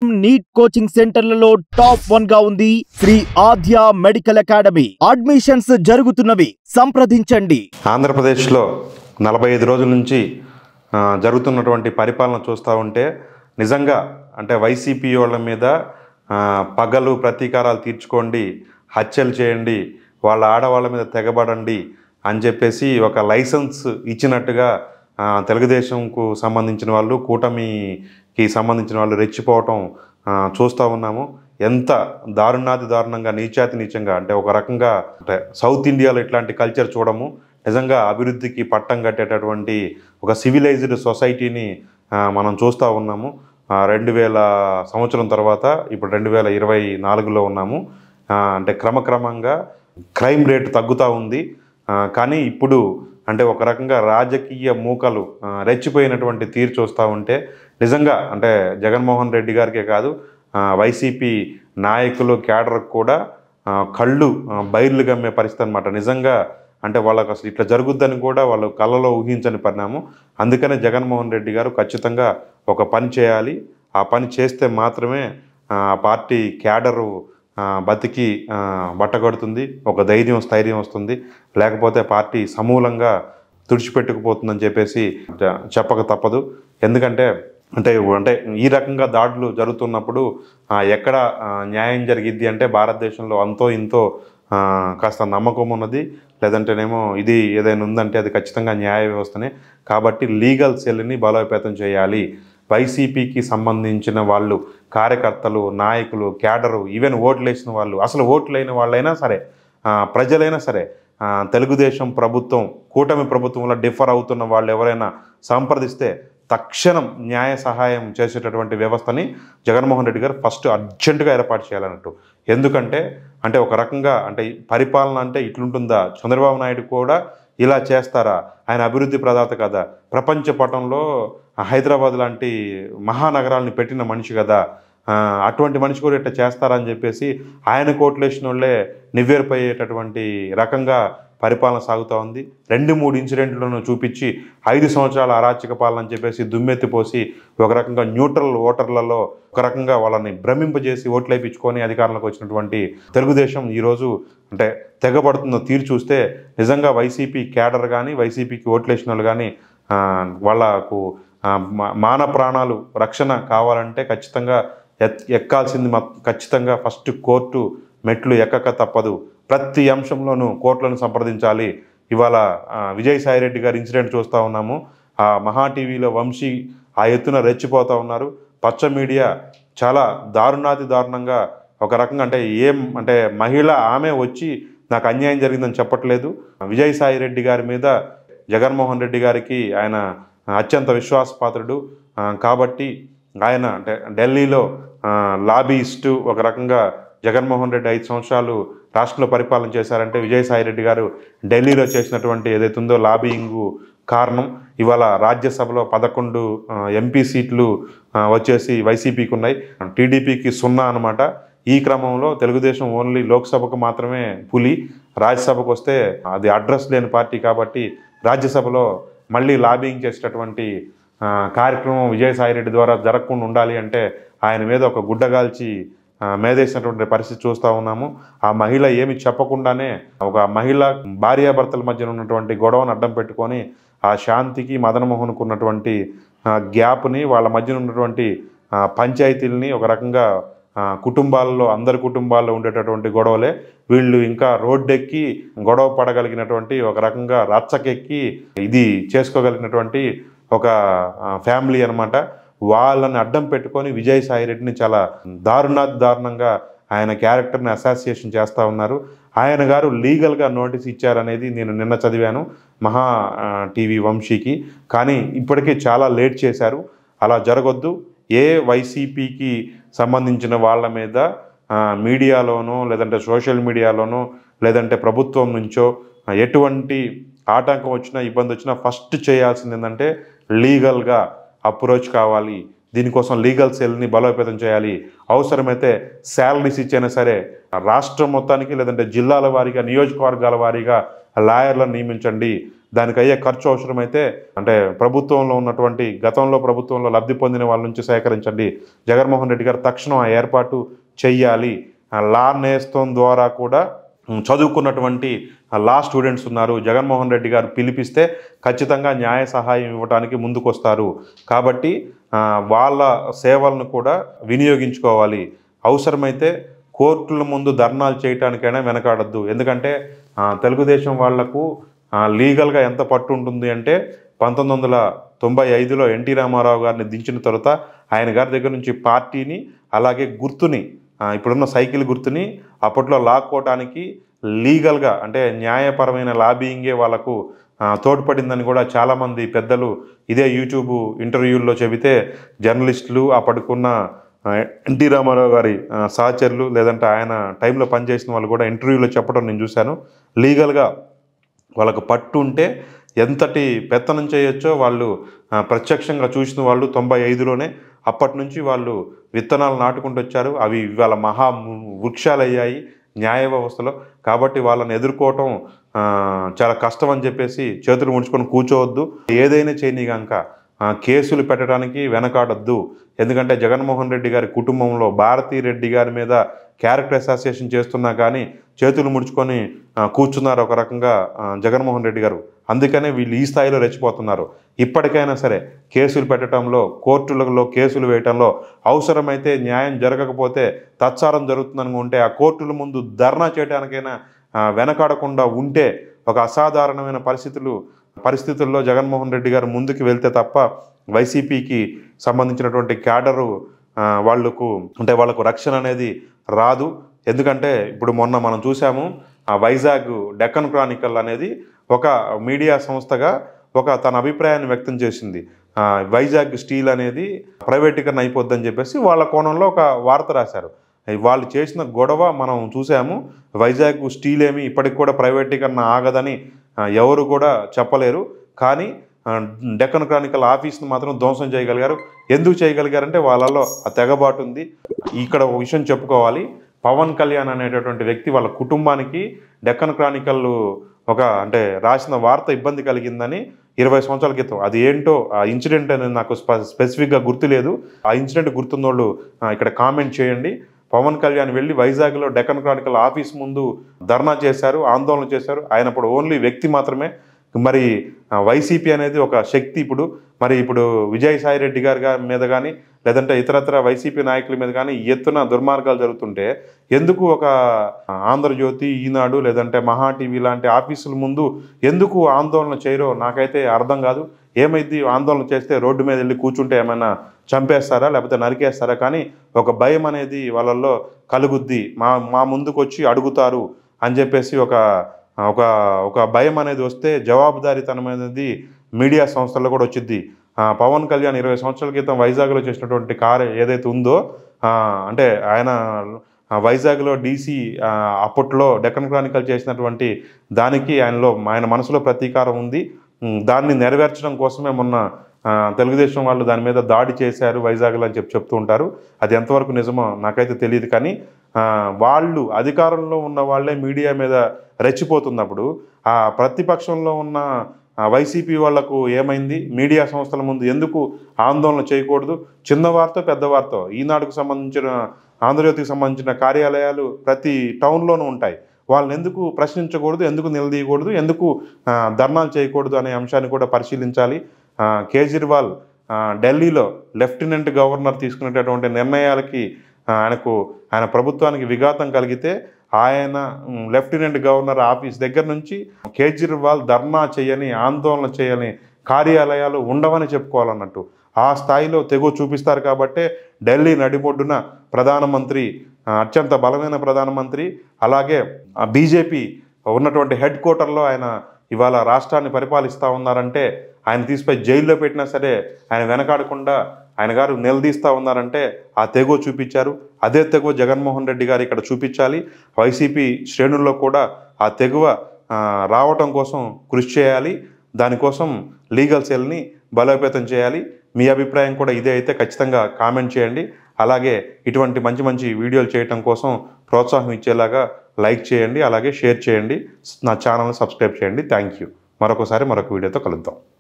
NEET coaching సెంటర్లలో top 1 గా ఉంది శ్రీ ఆద్య మెడికల్ అకాడమీ. అడ్మిషన్స్ జరుగుతున్నవి, సంప్రదించండి. ఆంధ్రప్రదేశ్లో 45 రోజుల నుంచి జరుగుతున్నటువంటి పరిపాలన చూస్తూ ఉంటే నిజంగా అంటే వైసీపీ వాళ్ళ మీద పగలు ప్రతీకారాలు తీర్చుకోండి, హత్యలు చేయండి, వాళ్ళ ఆడవాళ్ళ మీద తెగబడండి అని చెప్పేసి ఒక లైసెన్స్ ఇచ్చినట్టుగా తెలుగుదేశంకు సంబంధించిన వాళ్ళు, కూటమికి సంబంధించిన వాళ్ళు రెచ్చిపోవటం చూస్తూ ఉన్నాము. ఎంత దారుణంగా నీచంగా అంటే ఒక రకంగా అంటే సౌత్ ఇండియాలో ఇట్లాంటి కల్చర్ చూడము. నిజంగా అభివృద్ధికి పట్టం కట్టేటటువంటి ఒక సివిలైజ్డ్ సొసైటీని మనం చూస్తూ ఉన్నాము. 2000 సంవత్సరం తర్వాత ఇప్పుడు 2024లో ఉన్నాము. అంటే క్రమక్రమంగా క్రైమ్ రేటు తగ్గుతూ ఉంది. కానీ ఇప్పుడు అంటే ఒక రకంగా రాజకీయ మూకలు రెచ్చిపోయినటువంటి తీరు చూస్తూ ఉంటే నిజంగా అంటే జగన్మోహన్ రెడ్డి గారికే కాదు, వైసీపీ నాయకులు క్యాడర్కు కూడా కళ్ళు బైర్లు గమ్మే పరిస్థితి అనమాట. నిజంగా అంటే వాళ్ళకు అసలు ఇట్లా జరుగుద్దని కూడా వాళ్ళు కళ్ళలో ఊహించని పరిణామం. అందుకనే జగన్మోహన్ రెడ్డి గారు ఖచ్చితంగా ఒక పని చేయాలి. ఆ పని చేస్తే మాత్రమే ఆ పార్టీ క్యాడరు బతికి బట్టగడుతుంది, ఒక ధైర్యం స్థైర్యం వస్తుంది. లేకపోతే పార్టీ సమూలంగా తుడిచిపెట్టుకుపోతుందని చెప్పేసి చెప్పక తప్పదు. ఎందుకంటే అంటే ఈ రకంగా దాడులు జరుగుతున్నప్పుడు ఎక్కడ న్యాయం జరిగిద్ది అంటే భారతదేశంలో అంతో ఇంతో కాస్త నమ్మకం ఉన్నది, లేదంటేనేమో ఇది ఏదైనా ఉందంటే అది ఖచ్చితంగా న్యాయ వ్యవస్థనే. కాబట్టి లీగల్ సెల్ని బలోపేతం చేయాలి. వైసీపీకి సంబంధించిన వాళ్ళు, కార్యకర్తలు, నాయకులు, క్యాడరు, ఈవెన్ ఓట్లు వేసిన వాళ్ళు, అసలు ఓట్లు అయిన వాళ్ళైనా సరే, ప్రజలైనా సరే, తెలుగుదేశం ప్రభుత్వం, కూటమి ప్రభుత్వంలో డిఫర్ అవుతున్న వాళ్ళు ఎవరైనా సంప్రదిస్తే తక్షణం న్యాయ సహాయం చేసేటటువంటి వ్యవస్థని జగన్మోహన్ రెడ్డి గారు ఫస్ట్ అర్జెంటుగా ఏర్పాటు చేయాలన్నట్టు. ఎందుకంటే అంటే ఒక రకంగా అంటే పరిపాలన అంటే ఇట్లుంటుందా? చంద్రబాబు నాయుడు కూడా ఇలా చేస్తారా? ఆయన అభివృద్ధి ప్రదాత కదా, ప్రపంచ పటంలో హైదరాబాద్ లాంటి మహానగరాలని పెట్టిన మనిషి కదా, అటువంటి మనిషి కూడా ఇట్లా చేస్తారని చెప్పేసి ఆయన కోట్లేసిన వాళ్ళే నివ్వెరపోయేటటువంటి రకంగా పరిపాలన సాగుతూ ఉంది. 2-3 ఇన్సిడెంట్లను చూపించి 5 సంవత్సరాల అరాచక పాలన అని చెప్పేసి దుమ్మెత్తిపోసి ఒక రకంగా న్యూట్రల్ ఓటర్లలో ఒక రకంగా వాళ్ళని భ్రమింపజేసి ఓట్లేపించుకొని అధికారంలోకి వచ్చినటువంటి తెలుగుదేశం ఈరోజు అంటే తెగబడుతున్న తీరు చూస్తే నిజంగా వైసీపీ క్యాడర్ కానీ, వైసీపీకి ఓట్లేసిన వాళ్ళు కానీ వాళ్ళకు మాన ప్రాణాలు రక్షణ కావాలంటే ఖచ్చితంగా ఎక్కాల్సింది ఖచ్చితంగా ఫస్ట్ కోర్టు మెట్లు ఎక్కక తప్పదు. ప్రతి అంశంలోనూ కోర్టులను సంప్రదించాలి. ఇవాళ విజయసాయిరెడ్డి గారి ఇన్సిడెంట్ చూస్తూ ఉన్నాము. ఆ మహా టీవీలో వంశీ ఆ ఎత్తున రెచ్చిపోతూ ఉన్నారు. పచ్చ మీడియా చాలా దారుణంగా ఒక రకంగా అంటే మహిళ ఆమె వచ్చి నాకు అన్యాయం జరిగిందని చెప్పట్లేదు. విజయసాయిరెడ్డి గారి మీద జగన్మోహన్ రెడ్డి గారికి ఆయన అత్యంత విశ్వాసపాత్రుడు కాబట్టి ఆయన అంటే ఢిల్లీలో లాబీయిస్టు ఒక రకంగా జగన్మోహన్ రెడ్డి 5 సంవత్సరాలు రాష్ట్రంలో పరిపాలన చేశారంటే విజయసాయిరెడ్డి గారు ఢిల్లీలో చేసినటువంటి ఏదైతే ఉందో లాబీయింగు కారణం. ఇవాళ రాజ్యసభలో 11 ఎంపీ సీట్లు వచ్చేసి వైసీపీకి ఉన్నాయి, టీడీపీకి 0 అనమాట. ఈ క్రమంలో తెలుగుదేశం ఓన్లీ లోక్సభకు మాత్రమే పులి, రాజ్యసభకు వస్తే అది అడ్రస్ లేని పార్టీ కాబట్టి రాజ్యసభలో మళ్ళీ లాబింగ్ చేసేటటువంటి కార్యక్రమం విజయసాయిరెడ్డి ద్వారా జరగకుండా ఉండాలి అంటే ఆయన మీద ఒక గుడ్డగాల్చి మేదేసినటువంటి పరిస్థితి చూస్తూ ఉన్నాము. ఆ మహిళ ఏమి చెప్పకుండానే ఒక మహిళ భార్యాభర్తల మధ్యన ఉన్నటువంటి గొడవను అడ్డం పెట్టుకొని ఆ శాంతికి మదనమోహన్కు ఉన్నటువంటి గ్యాప్ని, వాళ్ళ మధ్యన ఉన్నటువంటి పంచాయతీలని ఒక రకంగా కుటుంబాల్లో అందరి కుటుంబాల్లో ఉండేటటువంటి గొడవలే వీళ్ళు ఇంకా రోడ్డెక్కి గొడవ పడగలిగినటువంటి ఒక రకంగా రచ్చకెక్కి ఇది చేసుకోగలిగినటువంటి ఒక ఫ్యామిలీ అనమాట. వాళ్ళని అడ్డం పెట్టుకొని విజయసాయిరెడ్డిని చాలా దారుణంగా ఆయన క్యారెక్టర్ని అసాసియేషన్ చేస్తూ ఉన్నారు. ఆయన గారు లీగల్గా నోటీస్ ఇచ్చారనేది నేను నిన్న చదివాను మహా టీవీ వంశీకి. కానీ ఇప్పటికే చాలా లేట్ చేశారు. అలా జరగొద్దు. ఏ వైసీపీకి సంబంధించిన వాళ్ళ మీద మీడియాలోనో లేదంటే సోషల్ మీడియాలోనో లేదంటే ప్రభుత్వం నుంచో ఎటువంటి ఆటంకం వచ్చినా, ఇబ్బంది వచ్చినా ఫస్ట్ చేయాల్సింది ఏంటంటే లీగల్గా అప్రోచ్ కావాలి. దీనికోసం లీగల్ సెల్ని బలోపేతం చేయాలి. అవసరమైతే శాలరీస్ ఇచ్చైనా సరే రాష్ట్రం మొత్తానికి లేదంటే జిల్లాల వారీగా, నియోజకవర్గాల వారీగా లాయర్లను నియమించండి. దానికి అయ్యే ఖర్చు అవసరమైతే అంటే ప్రభుత్వంలో ఉన్నటువంటి గతంలో ప్రభుత్వంలో లబ్ధి పొందిన వాళ్ళ నుంచి సేకరించండి. జగన్మోహన్ రెడ్డి గారు తక్షణం ఆ ఏర్పాటు చెయ్యాలి. లా నేస్తం ద్వారా కూడా చదువుకున్నటువంటి లా స్టూడెంట్స్ ఉన్నారు. జగన్మోహన్ రెడ్డి గారు పిలిపిస్తే ఖచ్చితంగా న్యాయ సహాయం ఇవ్వడానికి ముందుకొస్తారు. కాబట్టి వాళ్ళ సేవలను కూడా వినియోగించుకోవాలి. అవసరమైతే కోర్టుల ముందు ధర్నాలు చేయటానికైనా వెనకాడద్దు. ఎందుకంటే తెలుగుదేశం వాళ్లకు లీగల్గా ఎంత పట్టు ఉంటుంది అంటే 1995లో ఎన్టీ రామారావు గారిని దించిన తర్వాత ఆయన గారి దగ్గర నుంచి పార్టీని అలాగే గుర్తుని ఇప్పుడున్న సైకిల్ గుర్తుని అప్పట్లో లాక్కోవటానికి లీగల్గా అంటే న్యాయపరమైన లాబింగే వాళ్ళకు తోడ్పడిందని కూడా చాలామంది పెద్దలు ఇదే యూట్యూబ్ ఇంటర్వ్యూల్లో చెబితే జర్నలిస్టులు అప్పటికున్న ఎన్టీ రామారావు గారి సహచరులు లేదంటే ఆయన టైంలో పనిచేసిన వాళ్ళు కూడా ఇంటర్వ్యూలో చెప్పడం నేను చూశాను. లీగల్గా వాళ్ళకు పట్టు ఉంటే ఎంతటి పెత్తనం చేయొచ్చో వాళ్ళు ప్రత్యక్షంగా చూసిన వాళ్ళు 95లోనే. అప్పటి నుంచి వాళ్ళు విత్తనాలు నాటుకుంటూ వచ్చారు. అవి ఇవాళ మహా వృక్షాలు అయ్యాయి న్యాయ వ్యవస్థలో. కాబట్టి వాళ్ళని ఎదుర్కోవటం చాలా కష్టం అని చెప్పేసి చేతులు ముడుచుకొని కూర్చోవద్దు. ఏదైనా చేయనీగాక కేసులు పెట్టడానికి వెనకాడద్దు. ఎందుకంటే జగన్మోహన్ రెడ్డి గారి కుటుంబంలో భారతీ రెడ్డి గారి మీద క్యారెక్టర్ అసోసియేషన్ చేస్తున్నా కానీ చేతులు ముడుచుకొని కూర్చున్నారు ఒక రకంగా జగన్మోహన్ రెడ్డి గారు. అందుకనే వీళ్ళు ఈ స్థాయిలో రెచ్చిపోతున్నారు. ఇప్పటికైనా సరే కేసులు పెట్టడంలో, కోర్టులలో కేసులు వేయటంలో, అవసరమైతే న్యాయం జరగకపోతే తత్సారం జరుగుతుందనుకుంటే ఆ కోర్టుల ముందు ధర్నా చేయడానికైనా వెనకాడకుండా ఉంటే ఒక అసాధారణమైన పరిస్థితుల్లో జగన్మోహన్ రెడ్డి గారు ముందుకు వెళ్తే తప్ప వైసీపీకి సంబంధించినటువంటి క్యాడరు వాళ్ళకు రక్షణ అనేది రాదు. ఎందుకంటే ఇప్పుడు మొన్న మనం చూసాము వైజాగ్ డెక్కన్ క్రానికల్ అనేది ఒక మీడియా సంస్థగా తన అభిప్రాయాన్ని వ్యక్తం చేసింది. వైజాగ్ స్టీల్ అనేది ప్రైవేటీకరణ అయిపోద్దని చెప్పేసి వాళ్ళ కోణంలో ఒక వార్త రాశారు. వాళ్ళు చేసిన గొడవ మనం చూసాము. వైజాగ్ స్టీల్ ఏమి ఇప్పటికి కూడా ప్రైవేటీకరణ ఆగదని ఎవరు కూడా చెప్పలేరు. కానీ డెక్కన్ క్రానికల్ ఆఫీస్ని మాత్రం ధ్వంసం చేయగలిగారు. ఎందుకు చేయగలిగారంటే వాళ్ళలో ఆ తెగబాటు ఉంది. ఇక్కడ ఒక విషయం చెప్పుకోవాలి. పవన్ కళ్యాణ్ అనేటటువంటి వ్యక్తి వాళ్ళ కుటుంబానికి డెక్కన్ క్రానికల్ రాసిన వార్త ఇబ్బంది కలిగిందని 20 సంవత్సరాల క్రితం, అది ఏంటో ఆ ఇన్సిడెంట్ అనేది నాకు స్పెసిఫిక్గా గుర్తులేదు. ఆ ఇన్సిడెంట్ గుర్తున్నోళ్ళు ఇక్కడ కామెంట్ చేయండి. పవన్ కళ్యాణ్ వెళ్ళి వైజాగ్లో డెక్కన్ క్రానికల్ ఆఫీస్ ముందు ధర్నా చేశారు, ఆందోళన చేశారు. ఆయన ఇప్పుడు ఓన్లీ వ్యక్తి మాత్రమే. మరి వైసీపీ అనేది ఒక శక్తి. ఇప్పుడు విజయసాయి రెడ్డి గారి మీద కానీ లేదంటే ఇతరత్ర వైసీపీ నాయకుల మీద కానీ ఎత్తున దుర్మార్గాలు జరుగుతుంటే ఎందుకు ఒక ఆంధ్రజ్యోతి, ఈనాడు లేదంటే మహా టీవీ లాంటి ఆఫీసుల ముందు ఎందుకు ఆందోళన చేయరో నాకైతే అర్థం కాదు. ఏమైంది ఆందోళన చేస్తే రోడ్డు మీద వెళ్ళి కూర్చుంటే ఏమైనా చంపేస్తారా లేకపోతే నరికేస్తారా? కానీ ఒక భయం అనేది వాళ్ళల్లో కలుగుద్ది. మా ముందుకు వచ్చి అడుగుతారు అని చెప్పేసి ఒక భయం అనేది వస్తే జవాబుదారీతనం అనేది మీడియా సంస్థల్లో కూడా వచ్చింది. పవన్ కళ్యాణ్ 20 సంవత్సరాల క్రితం వైజాగ్లో చేసినటువంటి కారు ఏదైతే ఉందో అంటే ఆయన వైజాగ్లో డీసీ అప్పట్లో డెక్కన్ క్రానికల్ చేసినటువంటి దానికి ఆయన మనసులో ప్రతీకారం ఉంది. దాన్ని నెరవేర్చడం కోసమే మొన్న తెలుగుదేశం వాళ్ళు దాని మీద దాడి చేశారు వైజాగ్లో అని చెప్తూ ఉంటారు. అది ఎంతవరకు నిజమో నాకైతే తెలియదు. కానీ వాళ్ళు అధికారంలో ఉన్న వాళ్ళే మీడియా మీద రెచ్చిపోతున్నప్పుడు ఆ ప్రతిపక్షంలో ఉన్న వైసీపీ వాళ్లకు ఏమైంది? మీడియా సంస్థల ముందు ఎందుకు ఆందోళన చేయకూడదు? చిన్నవారితో పెద్దవారితో ఈనాడుకు సంబంధించిన, ఆంధ్రజ్యోతికి సంబంధించిన కార్యాలయాలు ప్రతి టౌన్లోనూ ఉంటాయి. వాళ్ళని ఎందుకు ప్రశ్నించకూడదు? ఎందుకు నిలదీయకూడదు? ఎందుకు ధర్నాలు చేయకూడదు అనే అంశాన్ని కూడా పరిశీలించాలి. కేజ్రీవాల్ ఢిల్లీలో లెఫ్టినెంట్ గవర్నర్ తీసుకునేటటువంటి నిర్ణయాలకి ఆయన ప్రభుత్వానికి విఘాతం కలిగితే ఆయన లెఫ్టినెంట్ గవర్నర్ ఆఫీస్ దగ్గర నుంచి కేజ్రీవాల్ ధర్నా చేయని, ఆందోళన చేయని కార్యాలయాలు ఉండవని చెప్పుకోవాలన్నట్టు ఆ స్థాయిలో తెగో చూపిస్తారు. కాబట్టే ఢిల్లీ నడిబొడ్డున ప్రధానమంత్రి, అత్యంత బలమైన ప్రధానమంత్రి, అలాగే బీజేపీ ఉన్నటువంటి హెడ్ క్వార్టర్లో ఆయన ఇవాళ రాష్ట్రాన్ని పరిపాలిస్తూ ఉన్నారంటే, ఆయన తీసిపోయి జైల్లో పెట్టినా సరే ఆయన వెనకాడకుండా ఆయన గారు నిలదీస్తూ ఉన్నారంటే ఆ తెగో చూపించారు. అదే తెగో జగన్మోహన్ రెడ్డి గారు ఇక్కడ చూపించాలి. వైసీపీ శ్రేణుల్లో కూడా ఆ తెగువ రావటం కోసం కృషి చేయాలి. దానికోసం లీగల్ సెల్ని బలోపేతం చేయాలి. మీ అభిప్రాయం కూడా ఇదే అయితే ఖచ్చితంగా కామెంట్ చేయండి. అలాగే ఇటువంటి మంచి మంచి వీడియోలు చేయటం కోసం ప్రోత్సాహం ఇచ్చేలాగా లైక్ చేయండి, అలాగే షేర్ చేయండి. నా ఛానల్ని సబ్స్క్రైబ్ చేయండి. Thank you. మరొక వీడియోతో కలుద్దాం.